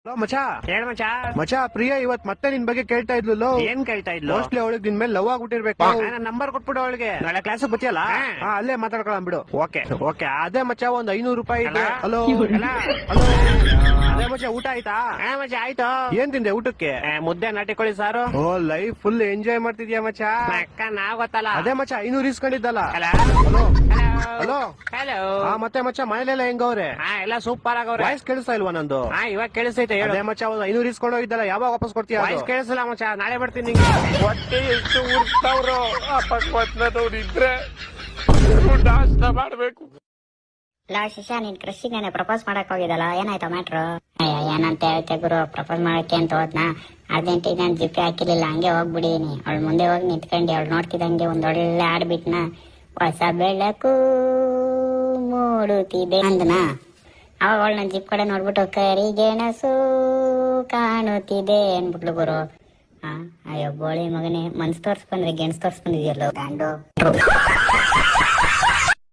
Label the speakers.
Speaker 1: Hello ಮಚಾ.
Speaker 2: ಹೇಳ್ ಮಚ್ಚ.
Speaker 1: ಮಚಾ ಪ್ರಿಯಾ ಇವತ್ ಮತ್ತೆ ನಿನ್ ಬಗ್ಗೆ ಕೇಳ್ತಾ ಇದ್ಲು.
Speaker 2: ಏನ್ ಕೇಳ್ತಾ ಇದ್ಲು?
Speaker 1: ಮೋಸ್ಟ್ಲಿ ಅವಳಿಗೆ ನಿನ್ ಮೇಲೆ ಲವ್ ಆಗ್ಬಿಟ್ಟಿರ್ಬೇಕು.
Speaker 2: ನನ್ನ ನಂಬರ್ ಕೊಟ್ಬಿಡು ಅವಳಿಗೆ. ನಾಳೆ ಕ್ಲಾಸ್ ಬತ್ತಿಯಲ್ಲ,
Speaker 1: ಅಲ್ಲೇ ಮಾತಾಡ್ಕೊಳ್ಳ ಬಿಡು.
Speaker 2: ಓಕೆ.
Speaker 1: ಓಕೆ ಅದೇ ಮಚಾ ಒಂದ್ 500 ರೂಪಾಯಿ ಇದೆ.
Speaker 2: ಹಲೋ.
Speaker 1: Hello hello. ಅದೇ ಮಚಾ ಊಟ ಆಯ್ತಾ?
Speaker 2: ಮಚ್ಚ ಆಯ್ತು.
Speaker 1: ಏನ್ ತಿಂದೆ ಊಟಕ್ಕೆ?
Speaker 2: ಮುದ್ದೆ ನಾಟಿಕೊಳ್ಳಿ ಸಾರು.
Speaker 1: ಓ ಲೈಫ್ ಫುಲ್ ಎಂಜಾಯ್ ಮಾಡ್ತಿದ್ಯಾ ಮಚಾ.
Speaker 2: ಅಕ್ಕ ನಾವ್ ಗೊತ್ತಲ್ಲ.
Speaker 1: ಅದೇ ಮಚಾ 500 ಇಸ್ಕೊಂಡಿದ್ದಲ್ಲ.
Speaker 2: Hello
Speaker 1: hello
Speaker 2: hello
Speaker 1: hello.
Speaker 2: Hello.
Speaker 1: ಮತ್ತೆ ಮಚಾ ಮನೇಲೆಲ್ಲ ಹೆಂಗವ್ರೆ?
Speaker 2: ಎಲ್ಲ ಸೂಪರ್ ಆಗವ್ರೆ.
Speaker 1: ವಾಯ್ಸ್ ಕೇಳಿಸ್ತಾ ಇಲ್ವಾ ನಂದು?
Speaker 2: ಇವಾಗ ಕೇಳಿಸೈತೆ. ಹೇಳು.
Speaker 1: ಅದೇ ಮಚಾ ಒಂದ್ 500 ಇಸ್ಕೊಂಡು ಹೋಗಿದ್ದಲ್ಲ, ಯಾವಾಗ ವಾಪಸ್ ಕೊಡ್ತೀಯ?
Speaker 2: ವಾಯ್ಸ್ ಕೇಳಿಸಲ್ಲ ಮಚ್ಚ, ನಾಳೆ ಬರ್ತೀನಿ ನಿಂಗೆ.
Speaker 3: ಹೊಟ್ಟೆ ಎಷ್ಟು ಉರ್ತಾವ್ರು ಅಪಕ್ವತ್ನದವ್ರು ಇದ್ರೆ ನಾಷ್ಟ ಮಾಡ್ಬೇಕು.
Speaker 4: ಲಾ ಶಿಷ್ಯ, ನೀನ್ ಕೃಷಿಗೆ ಪ್ರಪೋಸ್ ಮಾಡಕ್ ಹೋಗಿದಲ್ಲ, ಏನಾಯ್ತು ಮ್ಯಾಟ್ರು? ಏನಂತ ಹೇಳ್ತೆ ಗುರು, ಪ್ರಪೋಸ್ ಮಾಡಕ್ಕೆ ಅಂತ ಹೋದ್ನಾ, ಅರ್ಜೆಂಟಿಗೆ ನಾನು ಜಿಪ್ಪಿ ಹಾಕಿರ್ಲಿಲ್ಲ, ಹಂಗೆ ಹೋಗ್ಬಿಡಿದೀನಿ. ಅವಳು ಮುಂದೆ ಹೋಗಿ ನಿಂತ್ಕೊಂಡು ಅವಳು ನೋಡ್ತಿದ್ದಂಗೆ ಒಂದೊಳ್ಳೆ ಆಡ್ಬಿಟ್ನ, ಹೊಸ ಬೆಳಕು ಮೂಡುತ್ತಿದೆ ಅಂದನ. ಅವಾಗ ಅವಳು ನನ್ನ ಜಿಪ್ ಕಡೆ ನೋಡ್ಬಿಟ್ಟು ಕರಿಗೆಣಸು ಕಾಣುತ್ತಿದೆ ಅನ್ಬಿಟ್ಲು ಗುರು. ಅಯ್ಯೋ ಬೋಳಿ ಮಗನೇ, ಮನ್ಸ್ ತೋರ್ಸ್ಕೊಂಡ್ರೆ ಗೆಣಸ್ ತೋರ್ಸ್ಕೊಂಡಿದ್ಯಲ್ಲ ಗಾಂಡು.